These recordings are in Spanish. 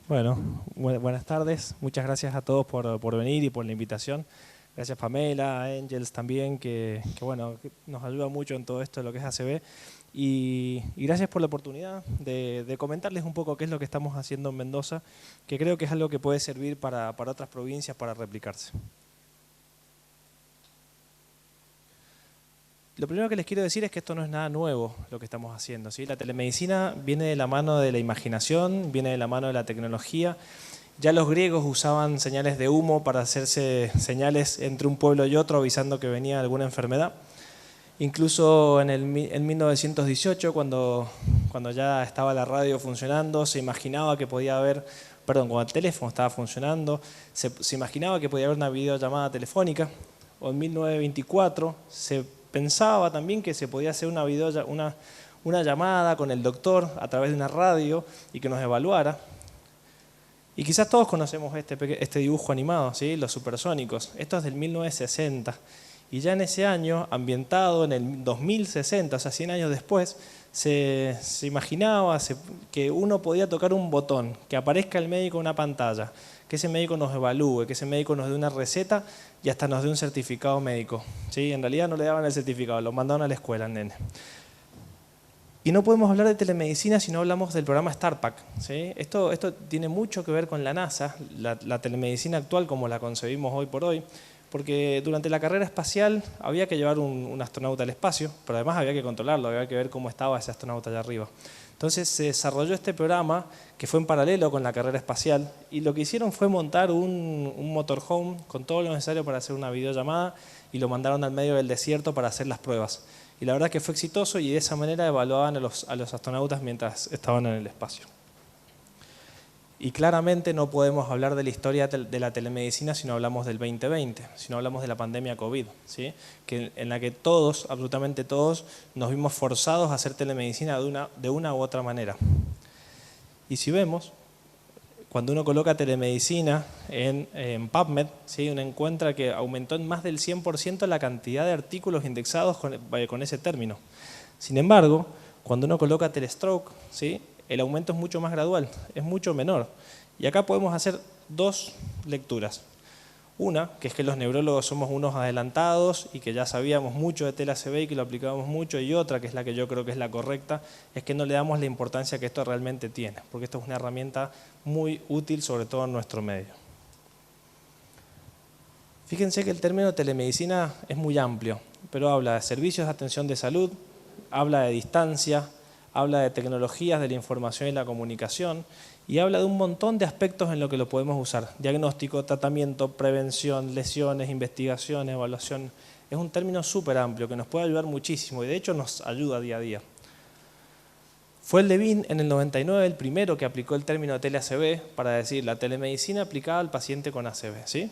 Bueno, buenas tardes. Muchas gracias a todos por venir y por la invitación. Gracias Pamela, a Angels también, bueno, que nos ayuda mucho en todo esto de lo que es ACB. Y gracias por la oportunidad de comentarles un poco qué es lo que estamos haciendo en Mendoza, que creo que es algo que puede servir para otras provincias para replicarse. Lo primero que les quiero decir es que esto no es nada nuevo lo que estamos haciendo, ¿sí? La telemedicina viene de la mano de la imaginación, viene de la mano de la tecnología. Ya los griegos usaban señales de humo para hacerse señales entre un pueblo y otro avisando que venía alguna enfermedad. Incluso en 1918, cuando ya estaba la radio funcionando, se imaginaba que podía haber, cuando el teléfono estaba funcionando, se imaginaba que podía haber una videollamada telefónica. O en 1924 se pensaba también que se podía hacer una llamada con el doctor a través de una radio y que nos evaluara. Y quizás todos conocemos este dibujo animado, ¿sí? Los supersónicos. Esto es del 1960. Y ya en ese año, ambientado en el 2060, o sea, 100 años después, se imaginaba que uno podía tocar un botón, que aparezca el médico en una pantalla, que ese médico nos evalúe, que ese médico nos dé una receta y hasta nos dé un certificado médico. ¿Sí? En realidad no le daban el certificado, lo mandaban a la escuela, nene. Y no podemos hablar de telemedicina si no hablamos del programa StarPack, ¿sí? Esto tiene mucho que ver con la NASA, la telemedicina actual como la concebimos hoy por hoy, porque durante la carrera espacial había que llevar un astronauta al espacio, pero además había que controlarlo, había que ver cómo estaba ese astronauta allá arriba. Entonces se desarrolló este programa que fue en paralelo con la carrera espacial y lo que hicieron fue montar un motorhome con todo lo necesario para hacer una videollamada y lo mandaron al medio del desierto para hacer las pruebas. Y la verdad que fue exitoso y de esa manera evaluaban a los astronautas mientras estaban en el espacio. Y claramente no podemos hablar de la historia de la telemedicina si no hablamos del 2020, si no hablamos de la pandemia COVID, ¿sí? En la que todos, absolutamente todos, nos vimos forzados a hacer telemedicina de una u otra manera. Y si vemos, cuando uno coloca telemedicina en PubMed, ¿sí? Uno encuentra que aumentó en más del 100% la cantidad de artículos indexados con ese término. Sin embargo, cuando uno coloca Telestroke, ¿sí? El aumento es mucho más gradual, es mucho menor. Y acá podemos hacer dos lecturas. Una, que es que los neurólogos somos unos adelantados y que ya sabíamos mucho de TLACB y que lo aplicábamos mucho, y otra, que es la que yo creo que es la correcta, es que no le damos la importancia que esto realmente tiene, porque esto es una herramienta muy útil, sobre todo en nuestro medio. Fíjense que el término telemedicina es muy amplio, pero habla de servicios de atención de salud, habla de distancia, habla de tecnologías de la información y la comunicación y habla de un montón de aspectos en lo que lo podemos usar. Diagnóstico, tratamiento, prevención, lesiones, investigación, evaluación. Es un término súper amplio que nos puede ayudar muchísimo y de hecho nos ayuda día a día. Fue el Levine en el 99 el primero que aplicó el término TLACB para decir la telemedicina aplicada al paciente con ACV, ¿sí?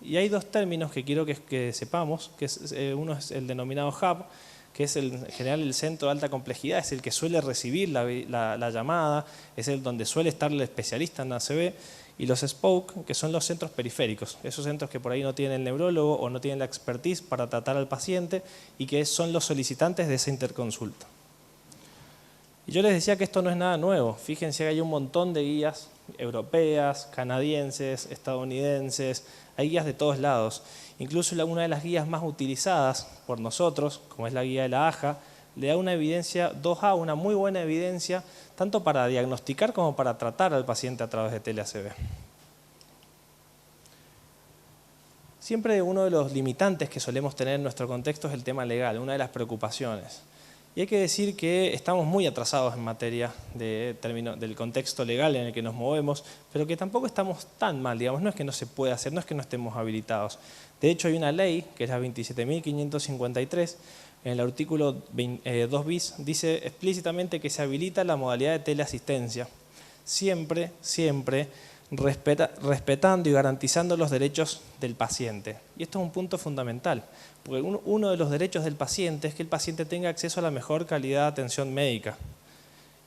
Y hay dos términos que quiero que sepamos, que uno es el denominado hub, que es en general el centro de alta complejidad, es el que suele recibir la llamada, es el donde suele estar el especialista en ACV, y los spoke, que son los centros periféricos, esos centros que por ahí no tienen el neurólogo o no tienen la expertise para tratar al paciente y que son los solicitantes de esa interconsulta. Y yo les decía que esto no es nada nuevo, fíjense que hay un montón de guías europeas, canadienses, estadounidenses, hay guías de todos lados. Incluso una de las guías más utilizadas por nosotros, como es la guía de la AJA, le da una evidencia 2A, una muy buena evidencia, tanto para diagnosticar como para tratar al paciente a través de TLACB. Siempre uno de los limitantes que solemos tener en nuestro contexto es el tema legal, una de las preocupaciones. Y hay que decir que estamos muy atrasados en materia del contexto legal en el que nos movemos, pero que tampoco estamos tan mal, digamos, no es que no se pueda hacer, no es que no estemos habilitados. De hecho, hay una ley, que es la 27.553, en el artículo 2 bis, dice explícitamente que se habilita la modalidad de teleasistencia, siempre respetando y garantizando los derechos del paciente. Y esto es un punto fundamental, porque uno de los derechos del paciente es que el paciente tenga acceso a la mejor calidad de atención médica.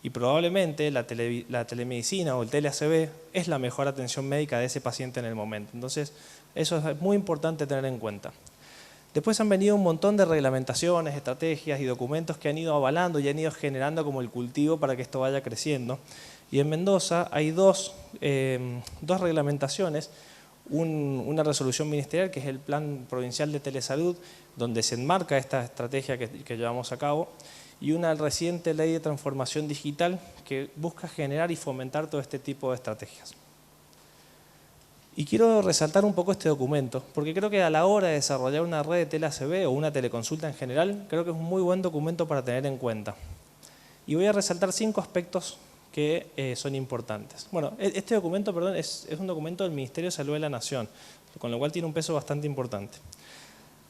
Y probablemente la telemedicina o el TLACB es la mejor atención médica de ese paciente en el momento. Entonces, eso es muy importante tener en cuenta. Después han venido un montón de reglamentaciones, estrategias y documentos que han ido avalando y han ido generando como el cultivo para que esto vaya creciendo. Y en Mendoza hay dos reglamentaciones, una resolución ministerial que es el Plan Provincial de Telesalud, donde se enmarca esta estrategia que llevamos a cabo, y una reciente ley de transformación digital que busca generar y fomentar todo este tipo de estrategias. Y quiero resaltar un poco este documento, porque creo que a la hora de desarrollar una red de tele-ACB o una teleconsulta en general, creo que es un muy buen documento para tener en cuenta. Y voy a resaltar 5 aspectos que son importantes. Bueno, este documento, perdón, es un documento del Ministerio de Salud de la Nación, con lo cual tiene un peso bastante importante.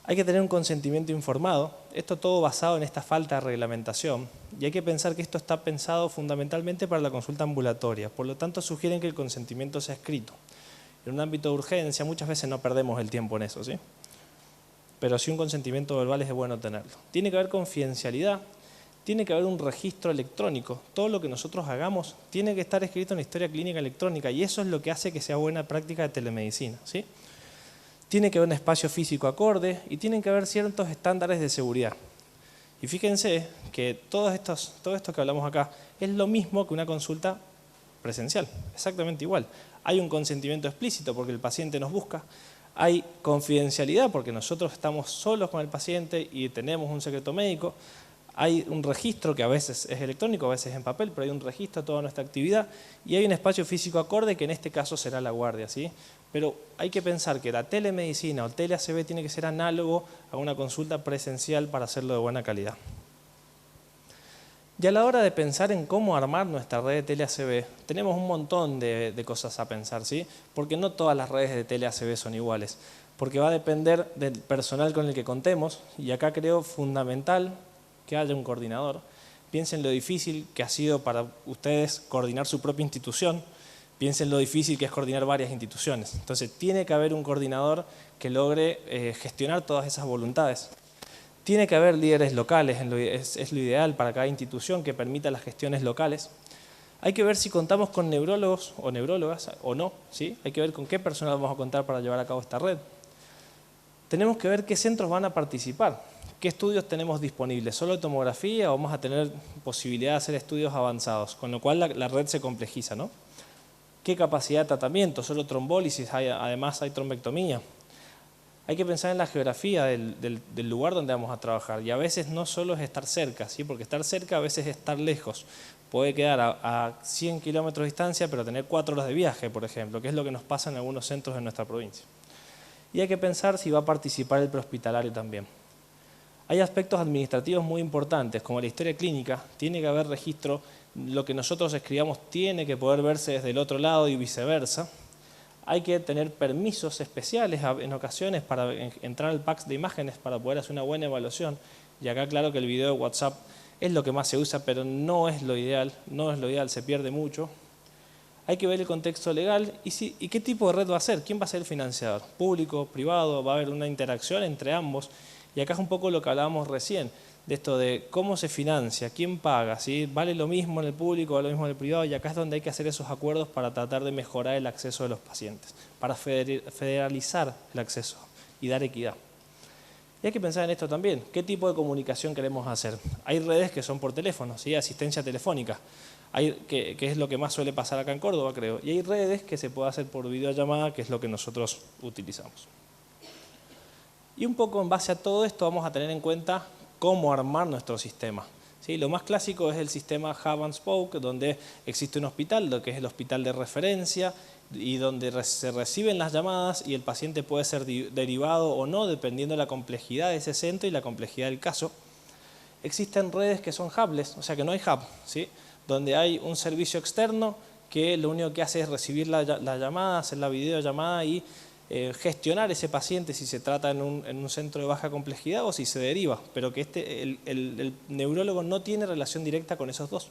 Hay que tener un consentimiento informado, esto todo basado en esta falta de reglamentación, y hay que pensar que esto está pensado fundamentalmente para la consulta ambulatoria, por lo tanto sugieren que el consentimiento sea escrito. En un ámbito de urgencia muchas veces no perdemos el tiempo en eso, ¿sí? Pero sí un consentimiento verbal es bueno tenerlo. Tiene que haber confidencialidad, tiene que haber un registro electrónico, todo lo que nosotros hagamos tiene que estar escrito en la historia clínica electrónica y eso es lo que hace que sea buena práctica de telemedicina, ¿sí? Tiene que haber un espacio físico acorde y tienen que haber ciertos estándares de seguridad. Y fíjense que todo esto que hablamos acá es lo mismo que una consulta presencial, exactamente igual. Hay un consentimiento explícito porque el paciente nos busca, hay confidencialidad porque nosotros estamos solos con el paciente y tenemos un secreto médico, hay un registro que a veces es electrónico, a veces en papel, pero hay un registro de toda nuestra actividad y hay un espacio físico acorde que en este caso será la guardia, ¿sí? Pero hay que pensar que la telemedicina o tele-ACB tiene que ser análogo a una consulta presencial para hacerlo de buena calidad. Y a la hora de pensar en cómo armar nuestra red de tele-ACB, tenemos un montón de cosas a pensar, ¿sí? Porque no todas las redes de tele-ACB son iguales, porque va a depender del personal con el que contemos, y acá creo fundamental que haya un coordinador. Piensen lo difícil que ha sido para ustedes coordinar su propia institución, piensen lo difícil que es coordinar varias instituciones. Entonces tiene que haber un coordinador que logre gestionar todas esas voluntades. Tiene que haber líderes locales, es lo ideal para cada institución que permita las gestiones locales. Hay que ver si contamos con neurólogos o neurólogas o no, ¿sí? Hay que ver con qué personal vamos a contar para llevar a cabo esta red. Tenemos que ver qué centros van a participar, qué estudios tenemos disponibles, solo tomografía o vamos a tener posibilidad de hacer estudios avanzados, con lo cual la red se complejiza, ¿no? ¿Qué capacidad de tratamiento? ¿Solo trombólisis? Además hay trombectomía. Hay que pensar en la geografía del lugar donde vamos a trabajar y a veces no solo es estar cerca, ¿sí? Porque estar cerca a veces es estar lejos. Puede quedar a 100 kilómetros de distancia pero tener 4 horas de viaje, por ejemplo, que es lo que nos pasa en algunos centros de nuestra provincia. Y hay que pensar si va a participar el prehospitalario también. Hay aspectos administrativos muy importantes, como la historia clínica, tiene que haber registro, lo que nosotros escribamos tiene que poder verse desde el otro lado y viceversa. Hay que tener permisos especiales en ocasiones para entrar al PACS de imágenes para poder hacer una buena evaluación. Y acá claro que el video de WhatsApp es lo que más se usa, pero no es lo ideal, se pierde mucho. Hay que ver el contexto legal y qué tipo de red va a ser, quién va a ser el financiador, público, privado, va a haber una interacción entre ambos. Y acá es un poco lo que hablábamos recién, de esto de cómo se financia, quién paga, ¿sí? ¿Vale lo mismo en el público, vale lo mismo en el privado? Y acá es donde hay que hacer esos acuerdos para tratar de mejorar el acceso de los pacientes, para federalizar el acceso y dar equidad. Y hay que pensar en esto también, ¿qué tipo de comunicación queremos hacer? Hay redes que son por teléfono, ¿sí? Asistencia telefónica, que es lo que más suele pasar acá en Córdoba, creo. Y hay redes que se puede hacer por videollamada, que es lo que nosotros utilizamos. Y un poco en base a todo esto vamos a tener en cuenta cómo armar nuestro sistema. ¿Sí? Lo más clásico es el sistema Hub and Spoke, donde existe un hospital, lo que es el hospital de referencia, y donde se reciben las llamadas y el paciente puede ser derivado o no, dependiendo de la complejidad de ese centro y la complejidad del caso. Existen redes que son hubless, o sea que no hay hub, ¿sí? Donde hay un servicio externo que lo único que hace es recibir la llamada, hacer la videollamada y gestionar ese paciente si se trata en un centro de baja complejidad o si se deriva, pero que el neurólogo no tiene relación directa con esos dos.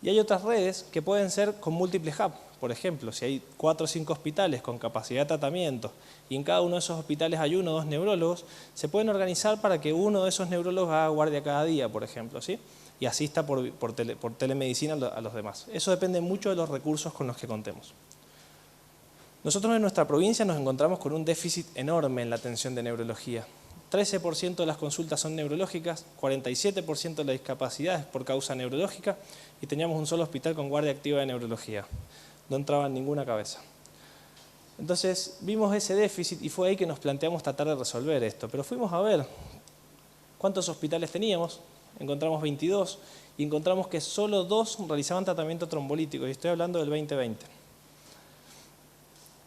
Y hay otras redes que pueden ser con múltiples hubs, por ejemplo, si hay 4 o 5 hospitales con capacidad de tratamiento y en cada uno de esos hospitales hay 1 o 2 neurólogos, se pueden organizar para que uno de esos neurólogos haga guardia cada día, por ejemplo, ¿sí? Y asista por telemedicina a los demás. Eso depende mucho de los recursos con los que contemos. Nosotros en nuestra provincia nos encontramos con un déficit enorme en la atención de neurología. 13% de las consultas son neurológicas, 47% de las discapacidades por causa neurológica y teníamos un solo hospital con guardia activa de neurología. No entraba en ninguna cabeza. Entonces vimos ese déficit y fue ahí que nos planteamos tratar de resolver esto. Pero fuimos a ver cuántos hospitales teníamos, encontramos 22 y encontramos que solo 2 realizaban tratamiento trombolítico, y estoy hablando del 2020.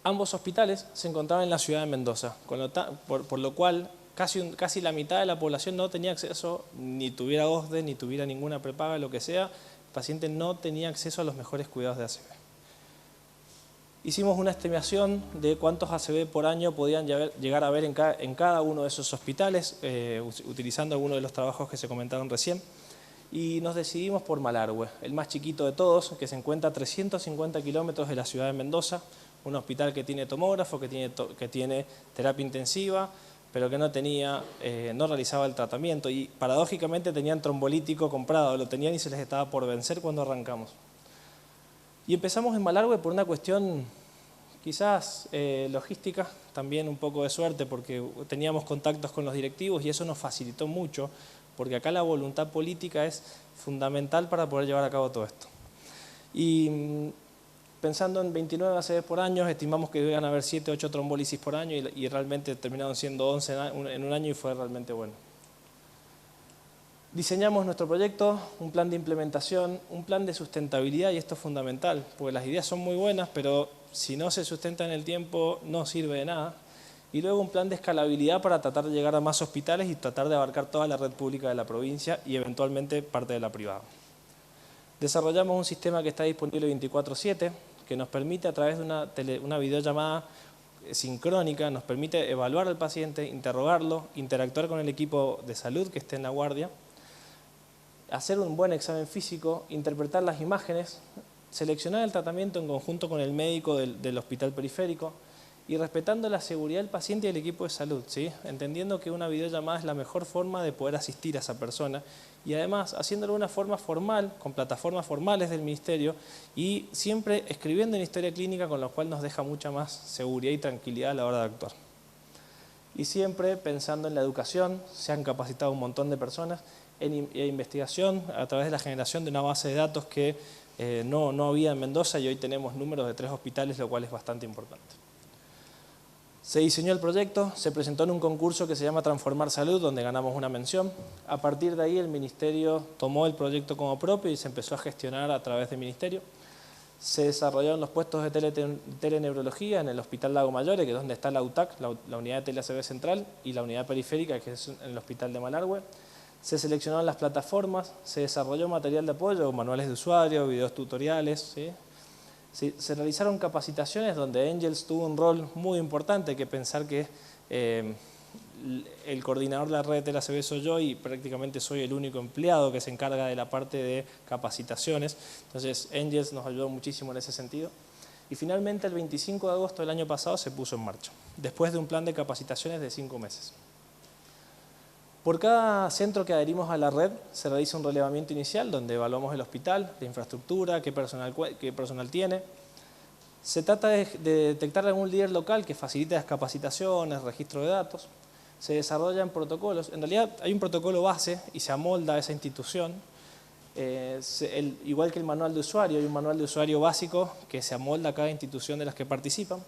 Ambos hospitales se encontraban en la ciudad de Mendoza, por lo cual casi la mitad de la población no tenía acceso, ni tuviera OSDE, ni tuviera ninguna prepaga, lo que sea, el paciente no tenía acceso a los mejores cuidados de ACV. Hicimos una estimación de cuántos ACV por año podían llegar a haber en cada uno de esos hospitales, utilizando algunos de los trabajos que se comentaron recién, y nos decidimos por Malargüe, el más chiquito de todos, que se encuentra a 350 kilómetros de la ciudad de Mendoza, un hospital que tiene tomógrafo, que tiene terapia intensiva, pero que no realizaba el tratamiento y paradójicamente tenían trombolítico comprado, lo tenían y se les estaba por vencer cuando arrancamos. Y empezamos en Malargüe por una cuestión quizás logística, también un poco de suerte porque teníamos contactos con los directivos y eso nos facilitó mucho, porque acá la voluntad política es fundamental para poder llevar a cabo todo esto. Y pensando en 29 ACV por año, estimamos que iban a haber 7, 8 trombólisis por año y realmente terminaron siendo 11 en un año y fue realmente bueno. Diseñamos nuestro proyecto, un plan de implementación, un plan de sustentabilidad y esto es fundamental, porque las ideas son muy buenas, pero si no se sustenta en el tiempo no sirve de nada. Y luego un plan de escalabilidad para tratar de llegar a más hospitales y tratar de abarcar toda la red pública de la provincia y eventualmente parte de la privada. Desarrollamos un sistema que está disponible 24/7, que nos permite a través de una videollamada sincrónica, nos permite evaluar al paciente, interrogarlo, interactuar con el equipo de salud que esté en la guardia, hacer un buen examen físico, interpretar las imágenes, seleccionar el tratamiento en conjunto con el médico del hospital periférico y respetando la seguridad del paciente y del equipo de salud, ¿sí? Entendiendo que una videollamada es la mejor forma de poder asistir a esa persona y además haciéndolo de una forma formal, con plataformas formales del ministerio y siempre escribiendo en historia clínica, con lo cual nos deja mucha más seguridad y tranquilidad a la hora de actuar. Y siempre pensando en la educación, se han capacitado un montón de personas en investigación a través de la generación de una base de datos que no había en Mendoza y hoy tenemos números de 3 hospitales, lo cual es bastante importante. Se diseñó el proyecto, se presentó en un concurso que se llama Transformar Salud, donde ganamos una mención. A partir de ahí el ministerio tomó el proyecto como propio y se empezó a gestionar a través del ministerio. Se desarrollaron los puestos de teleneurología en el Hospital Lago Mayor, que es donde está la UTAC, la unidad de tele-ACV central, y la unidad periférica, que es en el Hospital de Malargüe. Se seleccionaron las plataformas, se desarrolló material de apoyo, manuales de usuario, videos tutoriales, ¿sí? Se realizaron capacitaciones donde Angels tuvo un rol muy importante, hay que pensar que el coordinador de la red de la ACV soy yo y prácticamente soy el único empleado que se encarga de la parte de capacitaciones, entonces Angels nos ayudó muchísimo en ese sentido. Y finalmente el 25 de agosto del año pasado se puso en marcha, después de un plan de capacitaciones de 5 meses. Por cada centro que adherimos a la red se realiza un relevamiento inicial donde evaluamos el hospital, la infraestructura, qué personal tiene. Se trata de detectar algún líder local que facilite las capacitaciones, registro de datos. Se desarrollan protocolos. En realidad hay un protocolo base y se amolda a esa institución. Igual que el manual de usuario, hay un manual de usuario básico que se amolda a cada institución de las que participan.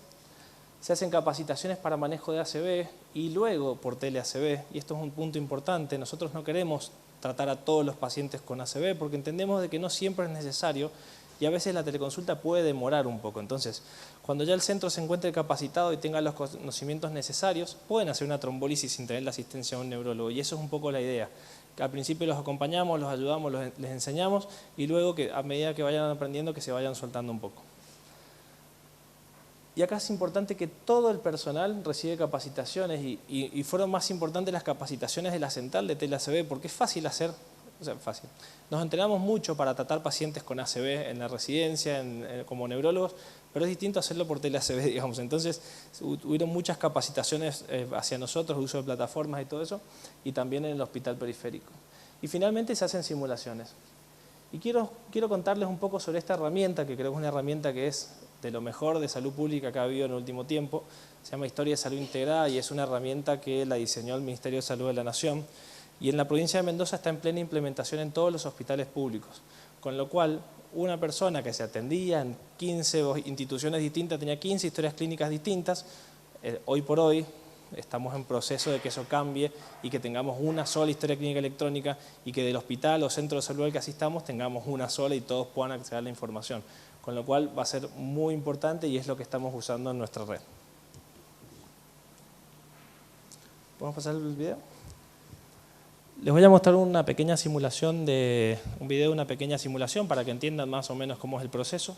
Se hacen capacitaciones para manejo de ACV y luego por tele-ACV, y esto es un punto importante, nosotros no queremos tratar a todos los pacientes con ACV porque entendemos de que no siempre es necesario y a veces la teleconsulta puede demorar un poco. Entonces, cuando ya el centro se encuentre capacitado y tenga los conocimientos necesarios, pueden hacer una trombólisis sin tener la asistencia de un neurólogo y eso es un poco la idea. Al principio los acompañamos, los ayudamos, les enseñamos y luego que a medida que vayan aprendiendo que se vayan soltando un poco. Y acá es importante que todo el personal recibe capacitaciones y fueron más importantes las capacitaciones de la central de tele-ACV porque es fácil hacer, o sea, fácil. Nos entrenamos mucho para tratar pacientes con ACV en la residencia, como neurólogos, pero es distinto hacerlo por tele-ACV, digamos. Entonces, hubieron muchas capacitaciones hacia nosotros, uso de plataformas y todo eso, y también en el hospital periférico. Y finalmente se hacen simulaciones. Y quiero contarles un poco sobre esta herramienta, que creo que es una herramienta que es de lo mejor de salud pública que ha habido en el último tiempo. Se llama Historia de Salud Integrada y es una herramienta que la diseñó el Ministerio de Salud de la Nación. Y en la provincia de Mendoza está en plena implementación en todos los hospitales públicos. Con lo cual, una persona que se atendía en 15 instituciones distintas, tenía 15 historias clínicas distintas, hoy por hoy estamos en proceso de que eso cambie y que tengamos una sola historia clínica electrónica y que del hospital o centro de salud al que asistamos tengamos una sola y todos puedan acceder a la información. Con lo cual va a ser muy importante y es lo que estamos usando en nuestra red. ¿Podemos pasar el video? Les voy a mostrar una pequeña simulación un video de una pequeña simulación para que entiendan más o menos cómo es el proceso.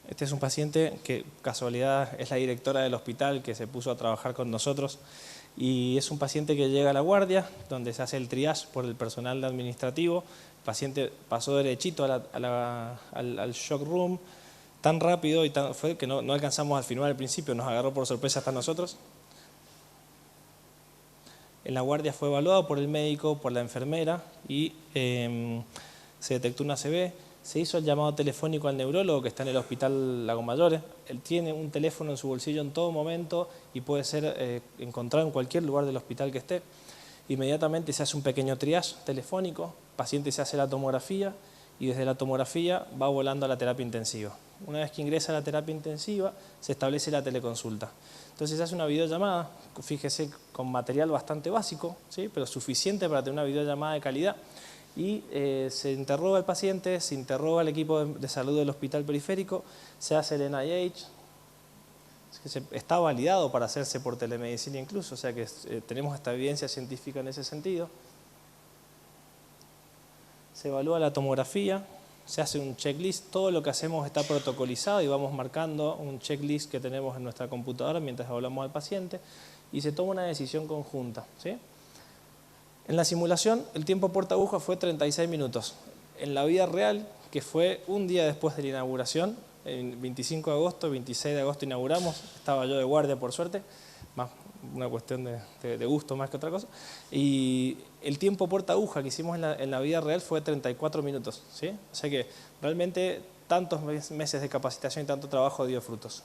Este es un paciente que, casualidad, es la directora del hospital que se puso a trabajar con nosotros y es un paciente que llega a la guardia, donde se hace el triage por el personal administrativo. El paciente pasó derechito al shock room tan rápido y fue que no alcanzamos a filmar al principio, nos agarró por sorpresa hasta nosotros. En la guardia fue evaluado por el médico, por la enfermera y se detectó una ACV. Se hizo el llamado telefónico al neurólogo que está en el hospital Lago Mayores. Él tiene un teléfono en su bolsillo en todo momento y puede ser encontrado en cualquier lugar del hospital que esté. Inmediatamente se hace un pequeño triage telefónico, el paciente se hace la tomografía y desde la tomografía va volando a la terapia intensiva. Una vez que ingresa a la terapia intensiva, se establece la teleconsulta. Entonces se hace una videollamada, fíjese, con material bastante básico, ¿sí? Pero suficiente para tener una videollamada de calidad. Y se interroga al paciente, se interroga al equipo de salud del hospital periférico, se hace el NIH, está validado para hacerse por telemedicina incluso, o sea que tenemos esta evidencia científica en ese sentido. Se evalúa la tomografía, se hace un checklist, todo lo que hacemos está protocolizado y vamos marcando un checklist que tenemos en nuestra computadora mientras hablamos al paciente y se toma una decisión conjunta, ¿sí? En la simulación, el tiempo puerta aguja fue 36 minutos. En la vida real, que fue un día después de la inauguración, el 25 de agosto, 26 de agosto inauguramos, estaba yo de guardia por suerte, más una cuestión de gusto más que otra cosa, y el tiempo puerta aguja que hicimos en la vida real fue 34 minutos, ¿sí? O sea que realmente tantos meses de capacitación y tanto trabajo dio frutos.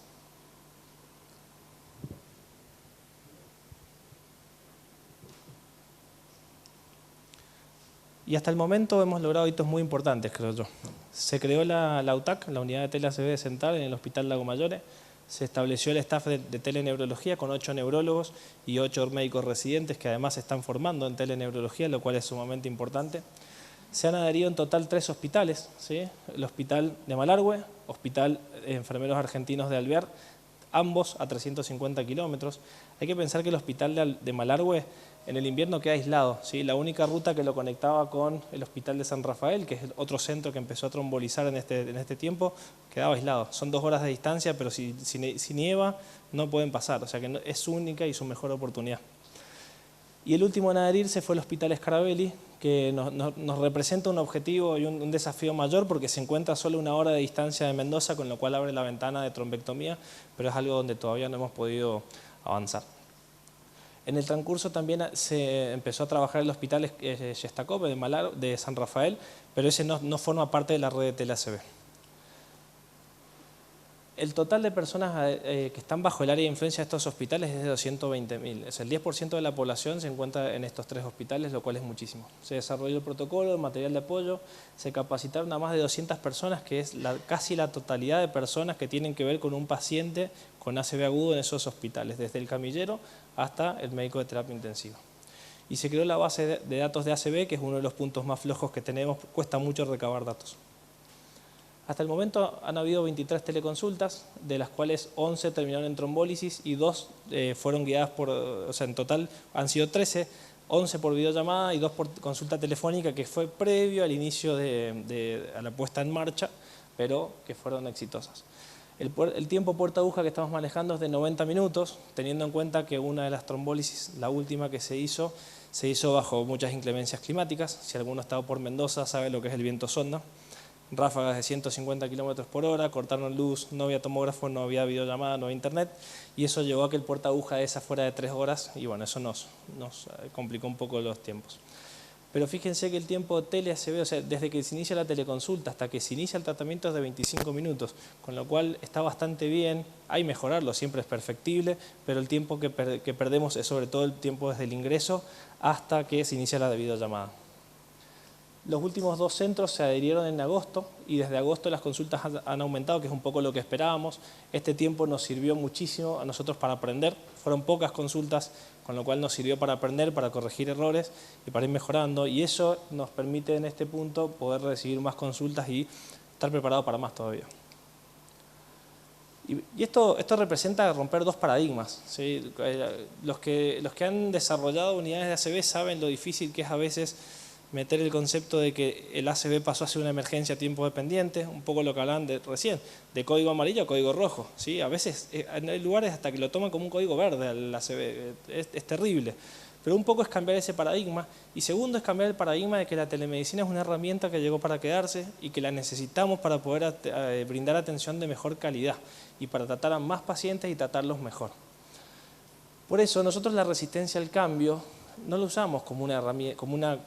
Y hasta el momento hemos logrado hitos muy importantes, creo yo. Se creó la UTAC, la Unidad de Tele-ACV Central, en el Hospital Lago Mayores. Se estableció el staff de teleneurología con 8 neurólogos y 8 médicos residentes que además se están formando en teleneurología, lo cual es sumamente importante. Se han adherido en total 3 hospitales, ¿sí? El Hospital de Malargüe, Hospital de Enfermeros Argentinos de Alvear, ambos a 350 kilómetros. Hay que pensar que el Hospital de Malargüe en el invierno queda aislado, ¿sí? La única ruta que lo conectaba con el Hospital de San Rafael, que es el otro centro que empezó a trombolizar en este tiempo, quedaba aislado. Son 2 horas de distancia, pero si nieva no pueden pasar, o sea que es única y su mejor oportunidad. Y el último en adherirse fue el Hospital Scarabelli, que nos representa un objetivo y un desafío mayor porque se encuentra solo 1 hora de distancia de Mendoza, con lo cual abre la ventana de trombectomía, pero es algo donde todavía no hemos podido avanzar. En el transcurso también se empezó a trabajar el Hospital Shestakov de San Rafael, pero ese no forma parte de la red de tele-ACV. El total de personas que están bajo el área de influencia de estos hospitales es de 220.000. O sea, el 10% de la población se encuentra en estos 3 hospitales, lo cual es muchísimo. Se desarrolló el protocolo, el material de apoyo, se capacitaron a más de 200 personas, que es casi la totalidad de personas que tienen que ver con un paciente con ACV agudo en esos hospitales, desde el camillero hasta el médico de terapia intensiva. Y se creó la base de datos de ACV, que es uno de los puntos más flojos que tenemos, cuesta mucho recabar datos. Hasta el momento han habido 23 teleconsultas, de las cuales 11 terminaron en trombólisis y 2 fueron guiadas o sea, en total han sido 13, 11 por videollamada y 2 por consulta telefónica, que fue previo al inicio a la puesta en marcha, pero que fueron exitosas. El tiempo puerta aguja que estamos manejando es de 90 minutos, teniendo en cuenta que una de las trombólisis, la última que se hizo bajo muchas inclemencias climáticas. Si alguno ha estado por Mendoza sabe lo que es el viento sonda. ráfagas de 150 kilómetros por hora, cortaron luz, no había tomógrafo, no había videollamada, no había internet, y eso llevó a que el puerta aguja esa fuera de 3 horas, y bueno, eso nos complicó un poco los tiempos. Pero fíjense que el tiempo tele-ACV, o sea, desde que se inicia la teleconsulta hasta que se inicia el tratamiento es de 25 minutos, con lo cual está bastante bien, hay mejorarlo, siempre es perfectible, pero el tiempo que perdemos es sobre todo el tiempo desde el ingreso hasta que se inicia la videollamada. Los últimos 2 centros se adherieron en agosto y desde agosto las consultas han aumentado, que es un poco lo que esperábamos. Este tiempo nos sirvió muchísimo a nosotros para aprender. Fueron pocas consultas, con lo cual nos sirvió para aprender, para corregir errores y para ir mejorando. Y eso nos permite en este punto poder recibir más consultas y estar preparado para más todavía. Y esto representa romper 2 paradigmas, ¿sí? Los que han desarrollado unidades de ACV saben lo difícil que es a veces meter el concepto de que el ACV pasó a ser una emergencia a tiempo dependiente, un poco lo que hablaban recién, de código amarillo a código rojo, ¿sí? A veces hay lugares hasta que lo toman como un código verde al ACV, es terrible. Pero un poco es cambiar ese paradigma, y segundo es cambiar el paradigma de que la telemedicina es una herramienta que llegó para quedarse y que la necesitamos para poder brindar atención de mejor calidad y para tratar a más pacientes y tratarlos mejor. Por eso nosotros la resistencia al cambio no lo usamos como una herramienta, como una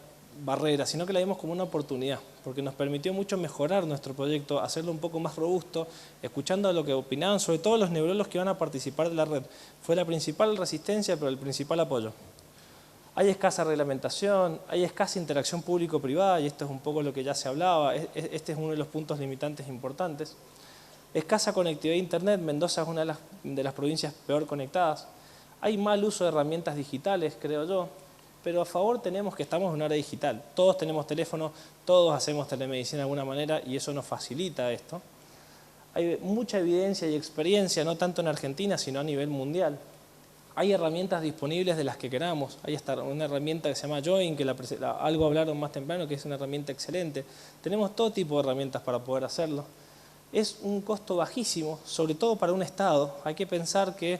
barrera, sino que la vimos como una oportunidad, porque nos permitió mucho mejorar nuestro proyecto, hacerlo un poco más robusto, escuchando lo que opinaban, sobre todo los neurólogos que van a participar de la red. Fue la principal resistencia, pero el principal apoyo. Hay escasa reglamentación, hay escasa interacción público-privada, y esto es un poco lo que ya se hablaba, este es uno de los puntos limitantes importantes. Escasa conectividad a internet, Mendoza es una de las provincias peor conectadas. Hay mal uso de herramientas digitales, creo yo, pero a favor tenemos que estamos en una era digital. Todos tenemos teléfono, todos hacemos telemedicina de alguna manera y eso nos facilita esto. Hay mucha evidencia y experiencia, no tanto en Argentina, sino a nivel mundial. Hay herramientas disponibles de las que queramos. Hay hasta una herramienta que se llama Join, que algo hablaron más temprano, que es una herramienta excelente. Tenemos todo tipo de herramientas para poder hacerlo. Es un costo bajísimo, sobre todo para un Estado. Hay que pensar que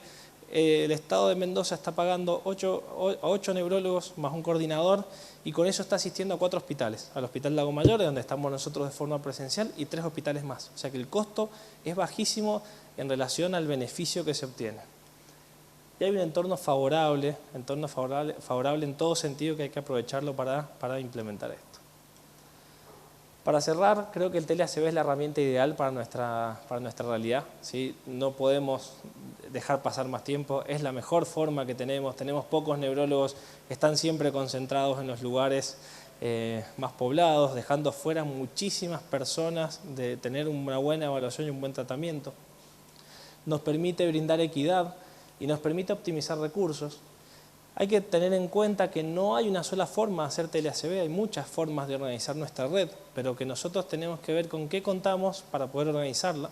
el Estado de Mendoza está pagando 8 neurólogos más un coordinador y con eso está asistiendo a 4 hospitales. Al Hospital Lago Mayor, donde estamos nosotros de forma presencial, y 3 hospitales más. O sea que el costo es bajísimo en relación al beneficio que se obtiene. Y hay un entorno favorable en todo sentido que hay que aprovecharlo para implementar esto. Para cerrar, creo que el tele-ACV es la herramienta ideal para nuestra realidad, ¿sí? No podemos dejar pasar más tiempo, es la mejor forma que tenemos pocos neurólogos, están siempre concentrados en los lugares más poblados, dejando fuera muchísimas personas de tener una buena evaluación y un buen tratamiento. Nos permite brindar equidad y nos permite optimizar recursos. Hay que tener en cuenta que no hay una sola forma de hacer tele-ACV, hay muchas formas de organizar nuestra red, pero que nosotros tenemos que ver con qué contamos para poder organizarla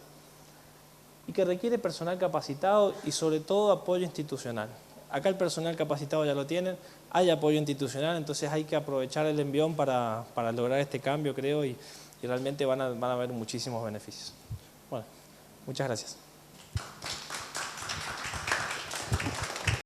y que requiere personal capacitado y sobre todo apoyo institucional. Acá el personal capacitado ya lo tienen, hay apoyo institucional, entonces hay que aprovechar el envión para lograr este cambio, creo, y realmente van a haber muchísimos beneficios. Bueno, muchas gracias.